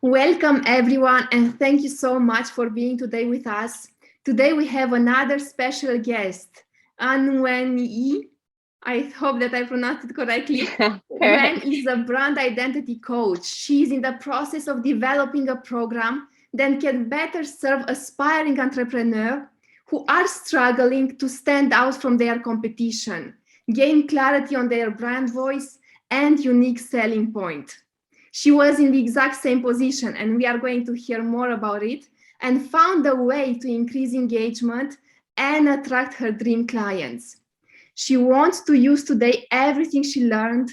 Welcome everyone, and thank you so much for being today with us. Today we have another special guest, An Yi. I hope that I pronounced it correctly. Wen Correct. is a brand identity coach. She is in the process of developing a program that can better serve aspiring entrepreneurs who are struggling to stand out from their competition, gain clarity on their brand voice and unique selling point. She was in the exact same position, and we are going to hear more about it, and found a way to increase engagement and attract her dream clients. She wants to use today everything she learned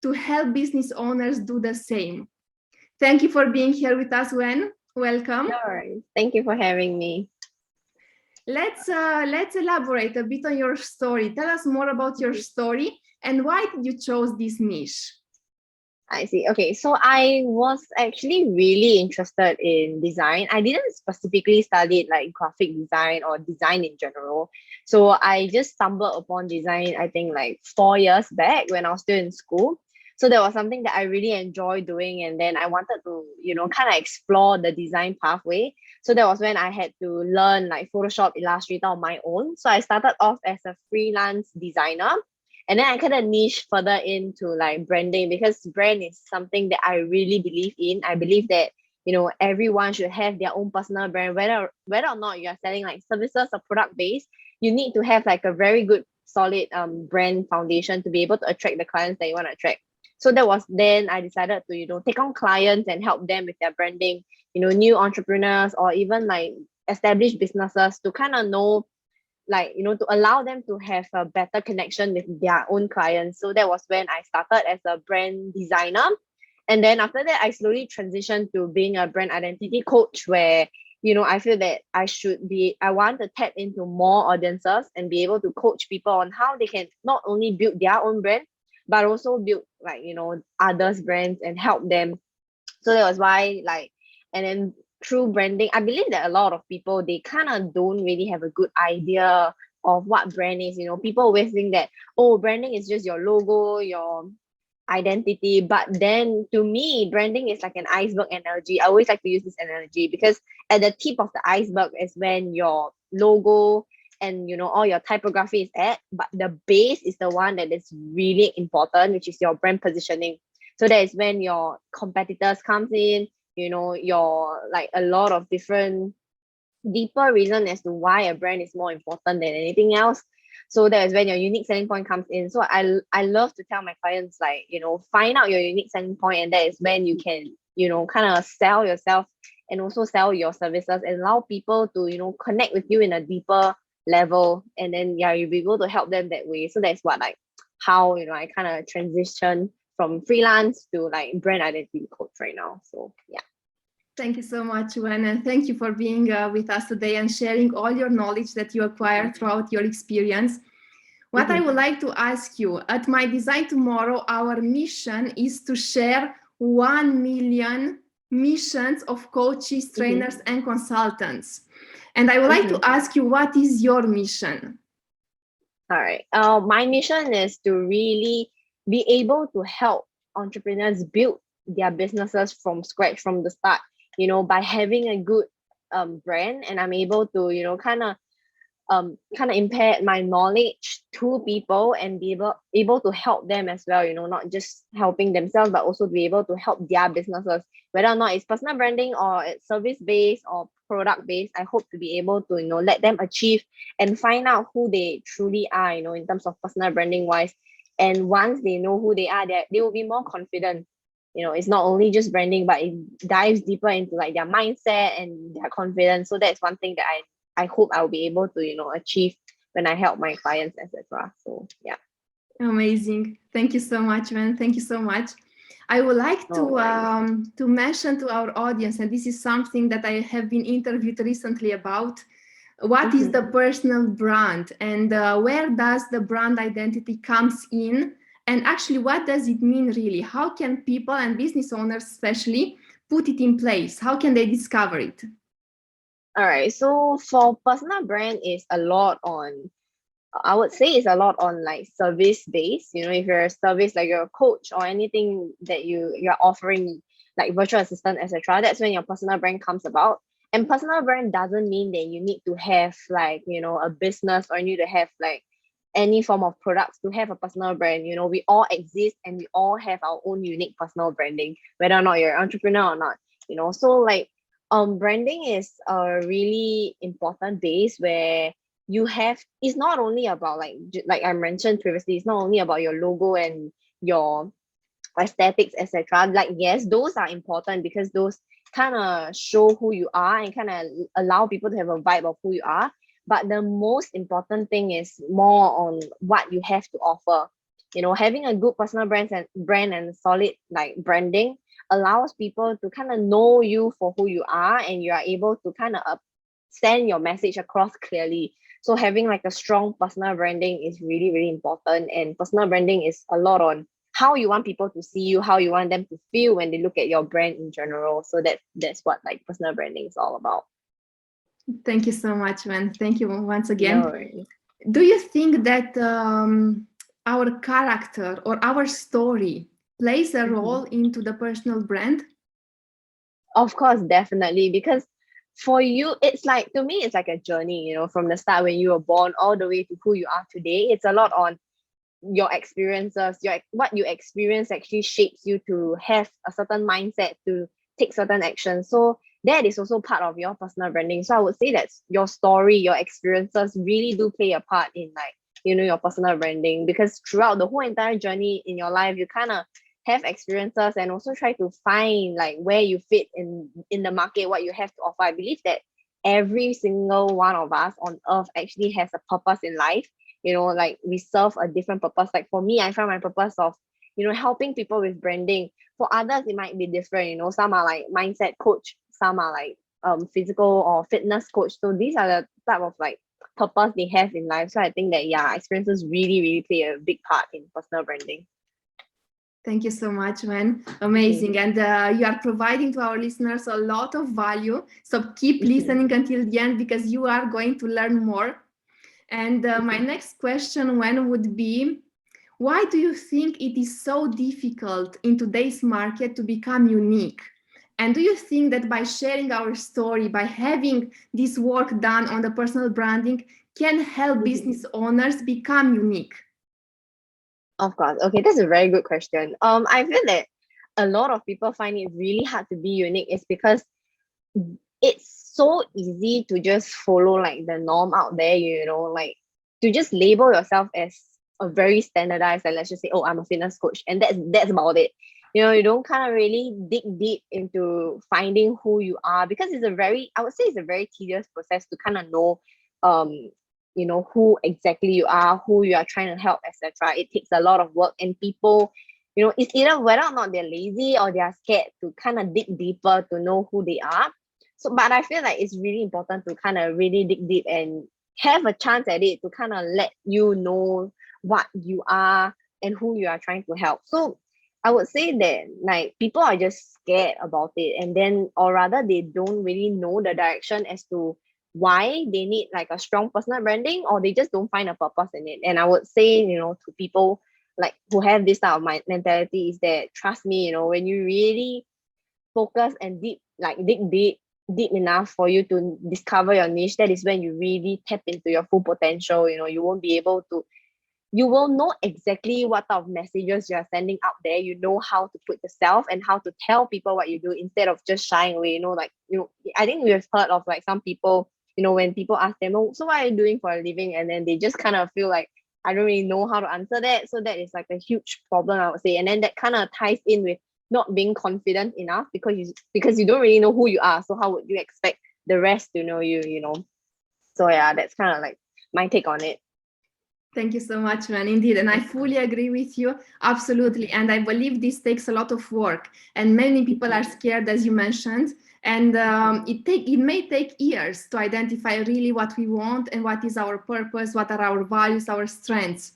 to help business owners do the same. Thank you for being here with us, Wen. Welcome. No worries. Thank you for having me. Let's elaborate a bit on your story. Tell us more about your story and why did you chose this niche? I see. Okay, so I was actually really interested in design. I didn't specifically study like graphic design or design in general. So I just stumbled upon design, I think like 4 years back when I was still in school. So that was something that I really enjoyed doing. And then I wanted to, kind of explore the design pathway. So that was when I had to learn like Photoshop, Illustrator on my own. So I started off as a freelance designer, and then I kind of niche further into like branding, because brand is something that I really believe in. I believe that everyone should have their own personal brand, whether or not you are selling like services or product based. You need to have like a very good solid brand foundation to be able to attract the clients that you want to attract. So that was then I decided to take on clients and help them with their branding, new entrepreneurs or even like established businesses to kind of know, like to allow them to have a better connection with their own clients. So that was when I started as a brand designer, and then after that I slowly transitioned to being a brand identity coach, where I feel that I want to tap into more audiences and be able to coach people on how they can not only build their own brand but also build like others brands and help them. So that was why, like, and then through branding, I believe that a lot of people, they kind of don't really have a good idea of what brand is. People always think that, oh, branding is just your logo, your identity. But then to me, branding is like an iceberg analogy. I always like to use this analogy because at the tip of the iceberg is when your logo and all your typography is at, but the base is the one that is really important, which is your brand positioning. So that is when your competitors comes in, your like a lot of different deeper reason as to why a brand is more important than anything else. So that is when your unique selling point comes in. So I love to tell my clients, like, find out your unique selling point, and that is when you can, kind of sell yourself and also sell your services and allow people to, connect with you in a deeper level. And then yeah, you'll be able to help them that way. So that's what, like, how I kind of transition from freelance to like brand identity coach right now. So yeah. Thank you so much, Wen, and thank you for being with us today and sharing all your knowledge that you acquired throughout your experience. What I Mhm. would like to ask you, at My Design Tomorrow, our mission is to share 1 million missions of coaches, Mhm. trainers, and consultants. And I would like to Mhm. ask you, what is your mission? All right. My mission is to really be able to help entrepreneurs build their businesses from scratch, from the start, by having a good brand. And I'm able to, kind of impart my knowledge to people and be able to help them as well, not just helping themselves but also be able to help their businesses, whether or not it's personal branding or it's service based or product based. I hope to be able to let them achieve and find out who they truly are, in terms of personal branding wise. And once they know who they are, they will be more confident. It's not only just branding, but it dives deeper into like their mindset and their confidence. So that's one thing that I hope I'll be able to, achieve when I help my clients, etc. So yeah. Amazing. Thank you so much, man. Thank you so much. I would like No worries. to mention to our audience, and this is something that I have been interviewed recently about. What is Mhm. the personal brand, and where does the brand identity comes in? And actually, what does it mean really? How can people and business owners, especially, put it in place? How can they discover it? All right. So for personal brand is a lot on, I would say it's a lot on like service based. If you're a service, like you're a coach or anything that you're offering, like virtual assistant, etc. That's when your personal brand comes about. And personal brand doesn't mean that you need to have like, you know, a business or you need to have like any form of products to have a personal brand. You know, we all exist and we all have our own unique personal branding, whether or not you're an entrepreneur or not, you know. So like branding is a really important base where you have, it's not only about like I mentioned previously, it's not only about your logo and your aesthetics, etc. Like, yes, those are important because those kind of show who you are and kind of allow people to have a vibe of who you are. But the most important thing is more on what you have to offer. You know, having a good personal brand and solid like branding allows people to kind of know you for who you are, and you are able to kind of send your message across clearly. So having like a strong personal branding is really, really important. And personal branding is a lot on how you want people to see you, how you want them to feel when they look at your brand in general. So that's what like personal branding is all about. Thank you so much, man. Thank you once again. No worries. Do you think that our character or our story plays a role into the personal brand? Of course, definitely. Because for you, it's like, to me, it's like a journey, you know, from the start when you were born all the way to who you are today. It's a lot on your experiences, what you experience actually shapes you to have a certain mindset, to take certain actions. So that is also part of your personal branding. So I would say that your story, your experiences really do play a part in like, you know, your personal branding, because throughout the whole entire journey in your life, you kind of have experiences and also try to find like where you fit in the market, what you have to offer. I believe that every single one of us on earth actually has a purpose in life. You know, like we serve a different purpose. Like for me, I found my purpose of, you know, helping people with branding. For others, it might be different. You know, some are like mindset coach, some are like physical or fitness coach. So these are the type of like purpose they have in life. So I think that, yeah, experiences really, really play a big part in personal branding. Thank you so much, man. Amazing. And you are providing to our listeners a lot of value. So keep listening until the end, because you are going to learn more. And my next question, would be, why do you think it is so difficult in today's market to become unique? And do you think that by sharing our story, by having this work done on the personal branding, can help business owners become unique? Of course. Okay, that's a very good question. I feel that a lot of people find it really hard to be unique is because it's so easy to just follow like the norm out there, you know, like to just label yourself as a very standardized, like let's just say, oh, I'm a fitness coach, and that's about it. You know, you don't kind of really dig deep into finding who you are, because it's a very, I would say it's a very tedious process to kind of know you know, who exactly you are, who you are trying to help, etc. It takes a lot of work, and people, you know, it's either whether or not they're lazy or they are scared to kind of dig deeper to know who they are. So, but I feel like it's really important to kind of really dig deep and have a chance at it to kind of let you know what you are and who you are trying to help. So I would say that like people are just scared about it, and then, or rather they don't really know the direction as to why they need like a strong personal branding, or they just don't find a purpose in it. And I would say, you know, to people like who have this type of mentality is that, trust me, you know, when you really focus and dig deep enough for you to discover your niche, that is when you really tap into your full potential. You know, you won't be able to, you will know exactly what type of messages you are sending out there. You know how to put yourself and how to tell people what you do instead of just shying away. You know, like, you know, I think we've heard of like some people, you know, when people ask them, oh, so what are you doing for a living? And then they just kind of feel like, I don't really know how to answer that. So that is like a huge problem, I would say. And then that kind of ties in with not being confident enough, because you don't really know who you are. So how would you expect the rest to know you, you know? So yeah, that's kind of like my take on it. Thank you so much, man. Indeed. And I fully agree with you. Absolutely. And I believe this takes a lot of work. And many people are scared, as you mentioned. And it may take years to identify really what we want and what is our purpose, what are our values, our strengths.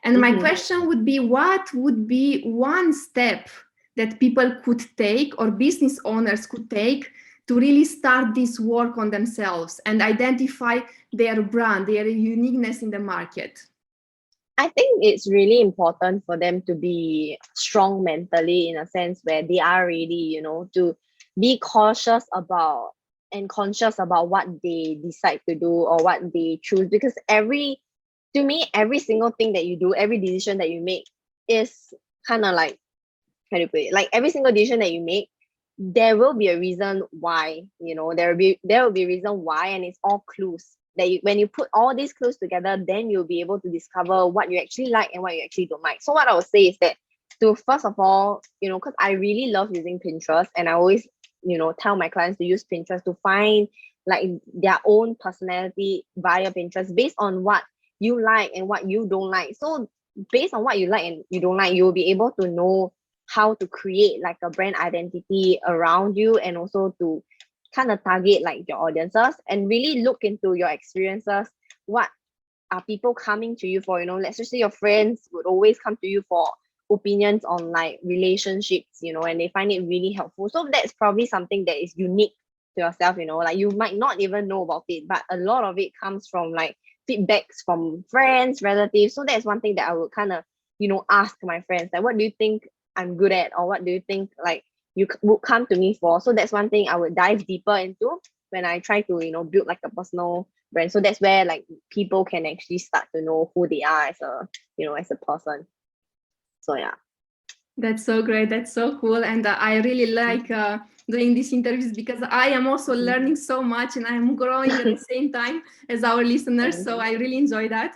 And my question would be, what would be one step that people could take or business owners could take to really start this work on themselves and identify their brand, their uniqueness in the market? I think it's really important for them to be strong mentally in a sense where they are ready, to be cautious about and conscious about what they decide to do or what they choose. Because to me, every single thing that you do, every decision that you make is kind of like, how do you put it? Like every single decision that you make, there will be a reason why, there will be a reason why, and it's all clues that when you put all these clues together, then you'll be able to discover what you actually like and what you actually don't like. So what I would say is that, to first of all, because I really love using Pinterest, and I always, tell my clients to use Pinterest to find like their own personality via Pinterest based on what you like and what you don't like. So based on what you like and you don't like, you'll be able to know how to create like a brand identity around you, and also to kind of target like your audiences and really look into your experiences. What are people coming to you for? Let's just say your friends would always come to you for opinions on like relationships, and they find it really helpful. So that's probably something that is unique to yourself, like you might not even know about it, but a lot of it comes from like feedbacks from friends, relatives. So that's one thing that I would kind of, ask my friends, like, what do you think I'm good at, or what do you think like you would come to me for? So that's one thing I would dive deeper into when I try to, build like a personal brand. So that's where like people can actually start to know who they are as a person. So yeah. That's so great. That's so cool. And I really like doing these interviews because I am also learning so much and I'm growing at the same time as our listeners. So I really enjoy that.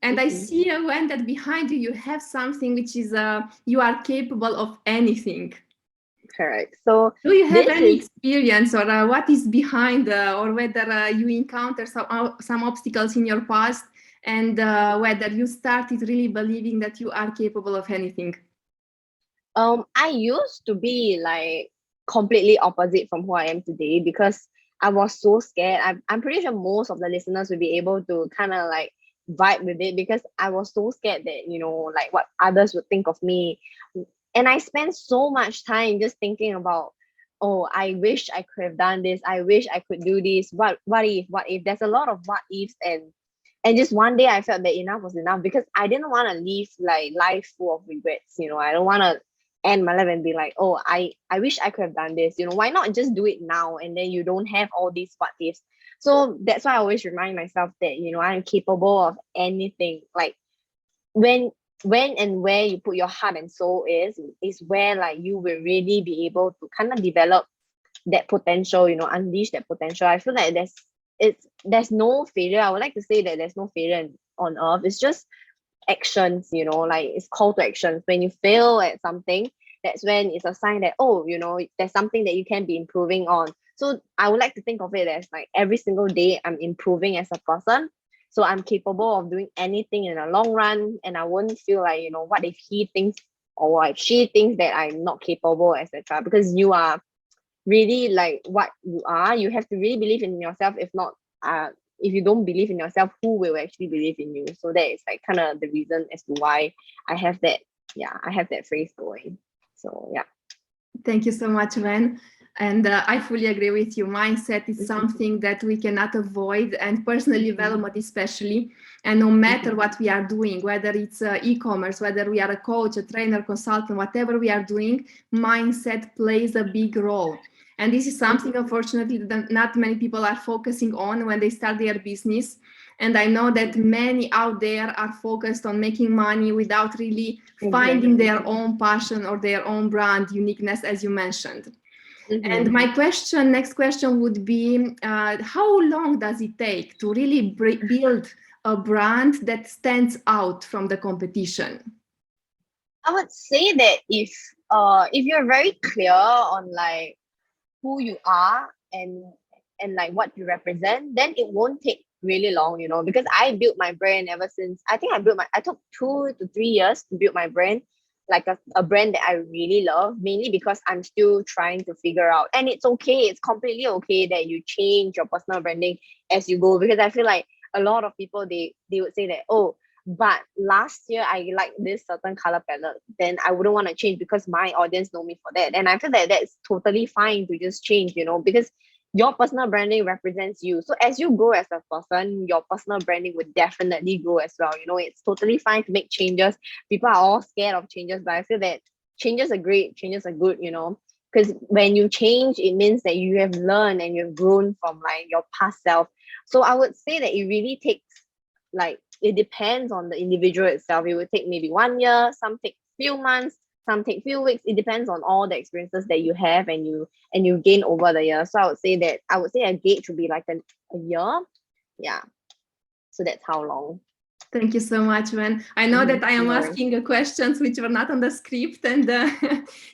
And I see, Wen, that behind you, you have something which is you are capable of anything. Correct. So do you have any experience, or what is behind, or whether you encounter some obstacles in your past, and whether you started really believing that you are capable of anything? I used to be like completely opposite from who I am today, because I was so scared. I'm pretty sure most of the listeners will be able to kind of like vibe with it, because I was so scared that, like what others would think of me. And I spent so much time just thinking about, oh, I wish I could have done this. I wish I could do this. What if? There's a lot of what ifs, and just one day I felt that enough was enough, because I didn't want to live like life full of regrets. I don't want to end my life and be like, oh, I wish I could have done this. Why not just do it now, and then you don't have all these what ifs. So that's why I always remind myself that I'm capable of anything. Like when and where you put your heart and soul is where like you will really be able to kind of develop that potential, unleash that potential. I feel like there's no failure. I would like to say that there's no failure on earth. It's just actions, like it's call to actions. When you fail at something, that's when it's a sign that, oh, there's something that you can be improving on. So I would like to think of it as like every single day I'm improving as a person. So I'm capable of doing anything in the long run, and I won't feel like, what if he thinks, or what if she thinks that I'm not capable, etc. Because you are really like what you are. You have to really believe in yourself. If not, if you don't believe in yourself, who will actually believe in you? So that is like kind of the reason as to why I have that phrase going. So yeah. Thank you so much, Ren. And I fully agree with you. Mindset is something that we cannot avoid, and personal development especially. And no matter what we are doing, whether it's e-commerce, whether we are a coach, a trainer, consultant, whatever we are doing, mindset plays a big role. And this is something, unfortunately, that not many people are focusing on when they start their business. And I know that many out there are focused on making money without really finding their own passion or their own brand uniqueness, as you mentioned. And my next question would be, how long does it take to really build a brand that stands out from the competition? I would say that if you're very clear on like who you are and like what you represent, then it won't take really long, because I built my brand ever since. I think I took 2 to 3 years to build my brand, like a brand that I really love, mainly because I'm still trying to figure out. And it's okay, it's completely okay that you change your personal branding as you go, because I feel like a lot of people, they would say that, oh, but last year I like this certain color palette, then I wouldn't want to change because my audience know me for that. And I feel that that's totally fine to just change, because your personal branding represents you. So as you grow as a person, your personal branding would definitely grow as well. You know, it's totally fine to make changes. People are all scared of changes, but I feel that changes are great, changes are good, you know, because when you change, it means that you have learned and you've grown from like your past self. So I would say that it really takes, like, it depends on the individual itself. It would take maybe 1 year, some take few months, some take few weeks. It depends on all the experiences that you have and you gain over the year. So I would say a gauge would be like a year. Yeah. So that's how long. Thank you so much, Wen. I know that I am No worries. asking questions which were not on the script, and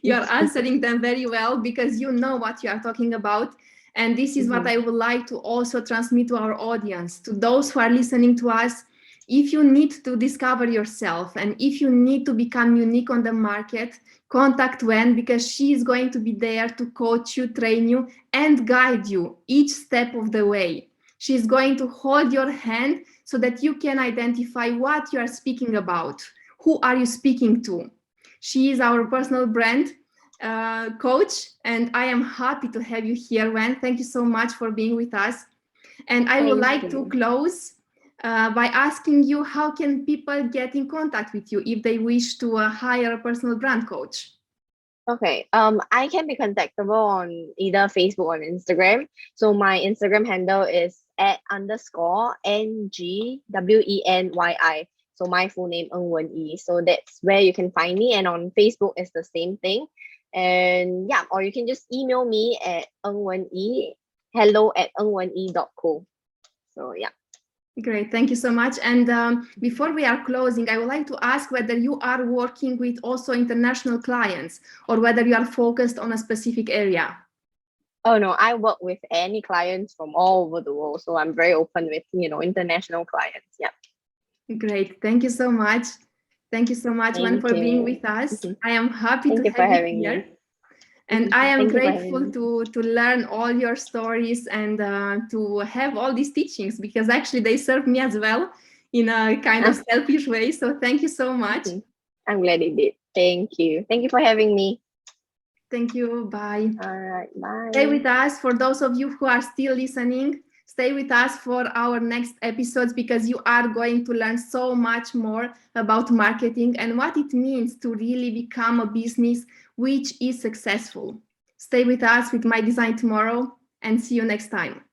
you are answering them very well because you know what you are talking about. And this is what I would like to also transmit to our audience, to those who are listening to us. If you need to discover yourself and if you need to become unique on the market, contact Wen, because she is going to be there to coach you, train you, and guide you each step of the way. She is going to hold your hand so that you can identify what you are speaking about. Who are you speaking to? She is our personal brand coach, and I am happy to have you here, Wen. Thank you so much for being with us. And I would like to close by asking you, how can people get in contact with you if they wish to hire a personal brand coach? Okay. I can be contactable on either Facebook or Instagram. So my Instagram handle is @_NGWENYI. So my full name, Ng Wen Yi. So that's where you can find me. And on Facebook, it's the same thing. And yeah, or you can just email me at hello@ngwenyi.co. So yeah. Great, thank you so much. And before we are closing, I would like to ask whether you are working with also international clients or whether you are focused on a specific area. Oh no, I work with any clients from all over the world. So I'm very open with, international clients. Yeah. Great, thank you so much. Thank you so much, Wen, for being with us. I am happy to have you here. And I am grateful to learn all your stories and to have all these teachings, because actually they serve me as well in a kind of selfish way. So thank you so much. I'm glad it did. Thank you. Thank you for having me. Thank you. Bye. All right. Bye. Stay with us. For those of you who are still listening, stay with us for our next episodes, because you are going to learn so much more about marketing and what it means to really become a business which is successful. Stay with us with My Design Tomorrow, and see you next time.